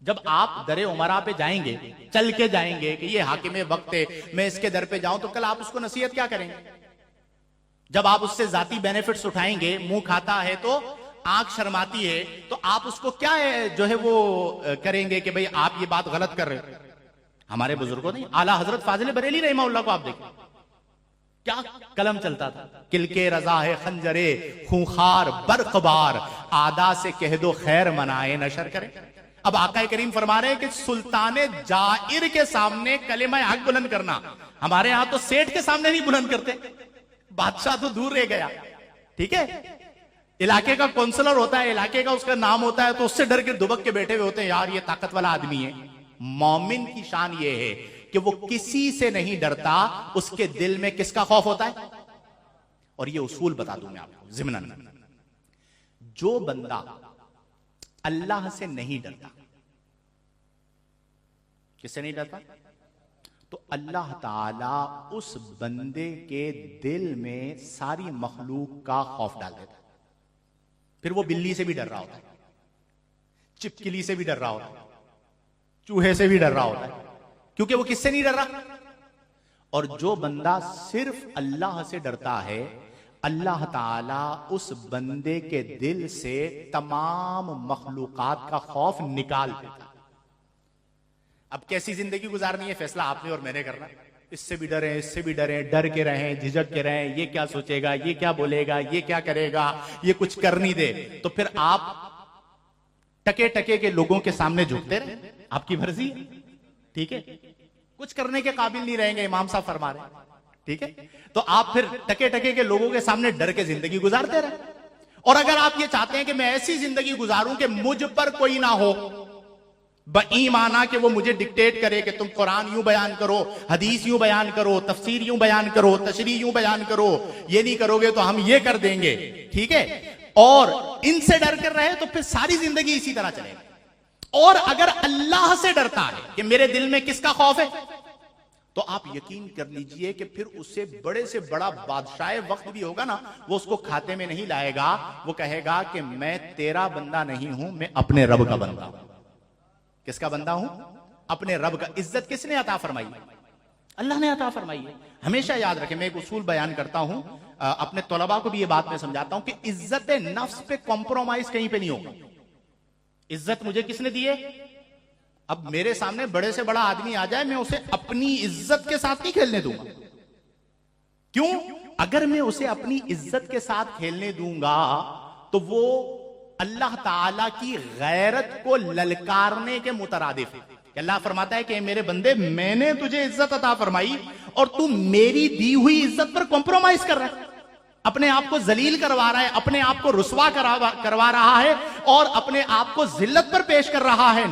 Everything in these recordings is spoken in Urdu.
جب آپ در عمرہ پہ جائیں گے، چل کے جائیں گے کہ یہ حاکم وقت ہے، میں اس کے در پہ جاؤں، تو کل آپ اس کو نصیحت کیا کریں گے؟ جب آپ اس سے ذاتی بینیفٹس اٹھائیں گے، منہ کھاتا ہے تو آنکھ شرماتی ہے، تو آپ اس کو کیا ہے جو ہے وہ کریں گے کہ بھئی آپ یہ بات غلط کر رہے ہیں؟ ہمارے بزرگوں نے، اعلیٰ حضرت فاضل بریلی رحمہ اللہ کو آپ دیکھیں، کیا قلم چلتا تھا، کل کے رضا ہے خنجرے خونخار برقبار، آدھا سے کہہ دو خیر منائے نشر کرے۔ اب آقا کریم فرما رہے ہیں کہ سلطان جائر کے سامنے کلمہ حق بلند کرنا، ہمارے ہاں تو سیٹھ کے سامنے نہیں بلند کرتے، بادشاہ تو دور رہ گیا، ٹھیک ہے، علاقے کا کونسلر ہوتا ہے، علاقے کا اس کا نام ہوتا ہے، تو اس سے ڈر کے دبک کے بیٹھے ہوئے ہوتے ہیں، یار یہ طاقت والا آدمی ہے۔ مومن کی شان یہ ہے کہ وہ کسی سے نہیں ڈرتا، اس کے دل میں کس کا خوف ہوتا ہے؟ اور یہ اصول بتا دوں میں آپ کو ضمناً، جو بندہ اللہ سے نہیں ڈرتا، کس سے نہیں ڈرتا؟ تو اللہ تعالی اس بندے کے دل میں ساری مخلوق کا خوف ڈال دیتا ہے۔ پھر وہ بلی سے بھی ڈر رہا ہوتا ہے، چپکلی سے بھی ڈر رہا ہوتا ہے، چوہے سے بھی ڈر رہا ہوتا ہے، کیونکہ وہ کس سے نہیں ڈر رہا؟ اور جو بندہ صرف اللہ سے ڈرتا ہے، اللہ تعالیٰ اس بندے کے دل سے تمام مخلوقات کا خوف نکال دیتا۔ اب کیسی زندگی گزارنی ہے فیصلہ آپ نے اور میں نے کرنا، اس سے بھی ڈریں، اس سے بھی ڈریں، ڈر کے رہیں، جھجک کے رہیں، یہ کیا سوچے گا، یہ کیا بولے گا، یہ کیا کرے گا، یہ کچھ کر نہیں دے، تو پھر آپ ٹکے ٹکے کے لوگوں کے سامنے جھکتے رہیں، آپ کی مرضی، ٹھیک ہے، کچھ کرنے کے قابل نہیں رہیں گے، امام صاحب فرما رہے ہیں، ٹھیک ہے، تو آپ پھر ٹکے ٹکے کے لوگوں کے سامنے ڈر کے زندگی گزارتے رہیں۔ اور اگر آپ یہ چاہتے ہیں کہ میں ایسی زندگی گزاروں کہ مجھ پر کوئی نہ ہو، بایمانہ کہ وہ مجھے ڈکٹیٹ کرے کہ تم قرآن یوں بیان کرو، حدیث یوں بیان کرو، تفسیر یوں بیان کرو، تشریح یوں بیان کرو، یہ نہیں کرو گے تو ہم یہ کر دیں گے، ٹھیک ہے، اور ان سے ڈر کر رہے تو پھر ساری زندگی اسی طرح چلے گی۔ اور اگر اللہ سے ڈرتا ہے کہ میرے دل میں کس کا خوف ہے، تو آپ یقین کر لیجئے کہ پھر اس سے بڑے سے بڑا بادشاہ وقت بھی ہوگا نا، وہ اس کو کھاتے میں نہیں لائے گا، وہ کہے گا کہ میں تیرا بندہ نہیں ہوں، میں اپنے رب کا بندہ ہوں۔ کس کا بندہ ہوں؟ اپنے رب کا۔ عزت کس نے عطا فرمائی؟ اللہ نے عطا فرمائی ہے۔ ہمیشہ یاد رکھیں، میں ایک اصول بیان کرتا ہوں، اپنے طلباء کو بھی یہ بات میں سمجھاتا ہوں کہ عزت نفس پہ کمپرومائز کہیں پہ نہیں ہوگا۔ عزت مجھے کس نے دی ہے؟ اب میرے سامنے بڑے سے بڑا آدمی آ جائے، میں اسے اپنی عزت کے ساتھ نہیں کھیلنے دوں گا۔ کیوں؟ اگر میں اسے اپنی عزت کے ساتھ کھیلنے دوں گا تو وہ اللہ تعالیٰ کی غیرت کو للکارنے کے مترادف ہے کہ اللہ فرماتا ہے کہ میرے بندے، میں نے تجھے عزت عطا فرمائی اور تو میری دی ہوئی عزت پر کمپرومائز کر رہا ہے، اپنے آپ کو ذلیل کروا رہا ہے، اپنے آپ کو رسوا کروا رہا ہے اور اپنے آپ کو ذلت پر پیش کر رہا ہے،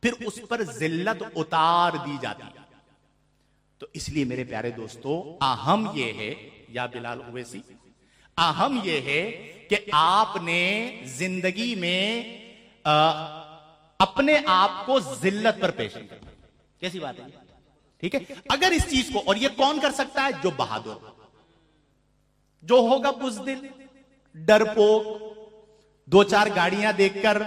پھر اس پر ذلت اتار دی جاتی ہے۔ تو اس لیے میرے پیارے دوستو، اہم یہ ہے، یا بلال اویسی، اہم یہ ہے کہ آپ نے زندگی میں اپنے آپ کو ذلت پر پیش کرنا۔ کیسی بات ہے؟ ٹھیک ہے، اگر اس چیز کو، اور یہ کون کر سکتا ہے؟ جو بہادر، جو ہوگا بزدل، ڈرپوک، دو چار گاڑیاں دیکھ کر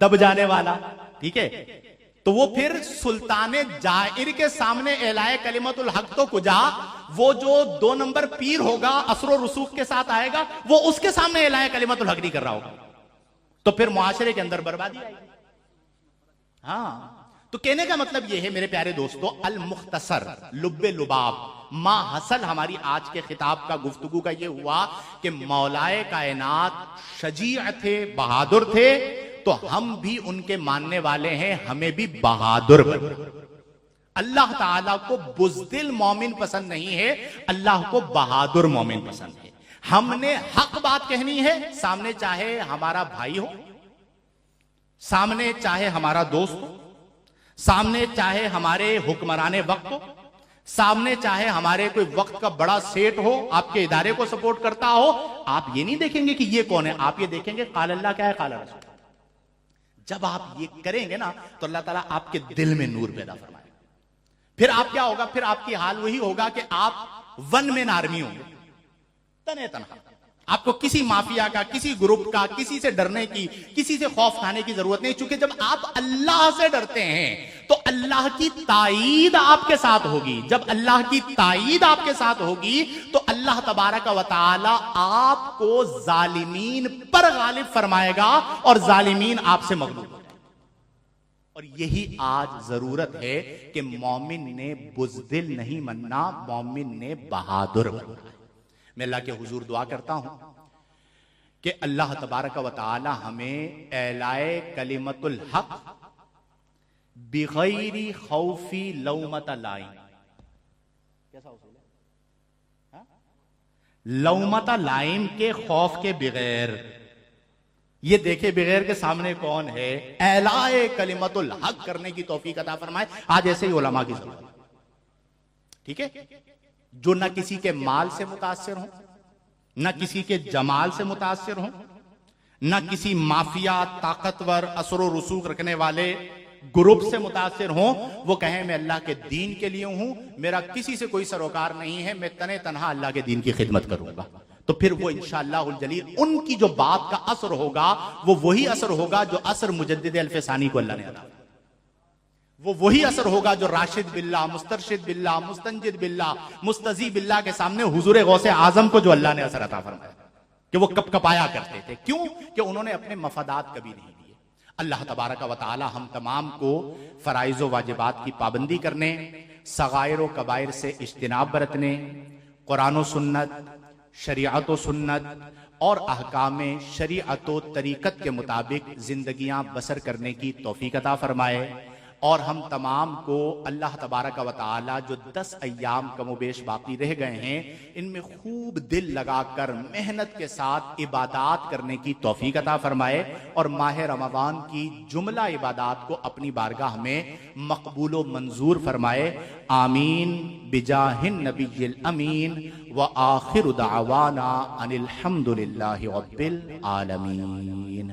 دب جانے والا، ٹھیک ہے، تو وہ پھر سلطان جائر کے سامنے اعلائے کلمت الحق تو کجا، وہ جو 2 نمبر پیر ہوگا، اثر و رسوخ کے ساتھ آئے گا، وہ اس کے سامنے اعلائے کلمت الحق نہیں کر رہا ہوگا، تو پھر معاشرے کے اندر بربادی آئے گی۔ ہاں، تو کہنے کا مطلب یہ ہے میرے پیارے دوستو، المختصر لب لباب ما حصل ہماری آج کے خطاب کا، گفتگو کا یہ ہوا کہ مولائے کائنات شجیع تھے، بہادر تھے، تو ہم بھی ان کے ماننے والے ہیں، ہمیں بھی بہادر بننا۔ اللہ تعالیٰ کو بزدل مومن پسند نہیں ہے، اللہ کو بہادر مومن پسند ہے۔ ہم نے حق بات کہنی ہے، سامنے چاہے ہمارا بھائی ہو، سامنے چاہے ہمارا دوست ہو، سامنے چاہے ہمارے حکمران وقت ہو، سامنے چاہے ہمارے کوئی وقت کا بڑا سیٹ ہو، آپ کے ادارے کو سپورٹ کرتا ہو، آپ یہ نہیں دیکھیں گے کہ یہ کون ہے، آپ یہ دیکھیں گے قال اللہ کیا ہے، قال رسول۔ جب آپ یہ کریں گے نا تو اللہ تعالیٰ آپ کے دل میں نور پیدا فرمائے، پھر آپ کیا ہوگا، پھر آپ کی حال وہی ہوگا کہ آپ ون مین آرمی ہوں گے، تنے تنہا، آپ کو کسی مافیا کا، کسی گروپ کا، کسی سے ڈرنے کی، کسی سے خوف کھانے کی ضرورت نہیں، چونکہ جب آپ اللہ سے ڈرتے ہیں تو اللہ کی تائید آپ کے ساتھ ہوگی. جب اللہ کی تائید آپ کے ساتھ ہوگی تو اللہ تبارک و تعالی آپ کو ظالمین پر غالب فرمائے گا اور ظالمین آپ سے مغلوب ہو جائیں گے. اور یہی آج ضرورت ہے کہ مومن نے بزدل نہیں بننا، مومن نے بہادر بننا ہے. میں اللہ کے حضور دعا کرتا ہوں کہ اللہ تبارک و تعالی ہمیں اعلائے کلمت الحق بغیر خوف لومۃ لائم. کیسا اصول ہے؟ لومۃ لائم کے خوف کے بغیر. یہ دیکھے بغیر کے سامنے کون ہے، اعلائے کلمت الحق کرنے کی توفیق عطا فرمائے. آج ایسے ہی علماء کی ضرورت ہے، ٹھیک ہے، جو نہ کسی کے مال سے متاثر ہوں، نہ کسی کے جمال سے متاثر ہوں، نہ کسی مافیا طاقتور اثر و رسوخ رکھنے والے گروپ سے متاثر ہوں. وہ کہیں میں اللہ کے دین کے لیے ہوں، میرا کسی سے کوئی سروکار نہیں ہے، میں تنے تنہا اللہ کے دین کی خدمت کروں گا. تو پھر وہ انشاءاللہ الجلیل ان کی جو بات کا اثر ہوگا وہ وہی اثر ہوگا جو اثر مجدد الف ثانی کو اللہ نے عطا. وہ وہی اثر ہوگا جو راشد باللہ، مسترشد باللہ، مستنجد باللہ، مستزی باللہ کے سامنے حضور غوث اعظم کو جو اللہ نے اثر عطا فرمایا کہ وہ کپ کپایا کرتے تھے. کیوں؟ کہ انہوں نے اپنے مفادات کبھی نہیں دیے. اللہ تبارک و تعالی ہم تمام کو فرائض و واجبات کی پابندی کرنے، صغائر و کبائر سے اجتناب برتنے، قرآن و سنت، شریعت و سنت اور احکام شریعت و طریقت کے مطابق زندگیاں بسر کرنے کی توفیق عطا فرمائے. اور ہم تمام کو اللہ تبارک و تعالی جو 10 ایام کم و بیش باقی رہ گئے ہیں ان میں خوب دل لگا کر محنت کے ساتھ عبادات کرنے کی توفیق عطا فرمائے اور ماہ رمضان کی جملہ عبادات کو اپنی بارگاہ میں مقبول و منظور فرمائے. آمین بجاہ النبی الامین وآخر دعوانا ان الحمد للہ رب العالمین.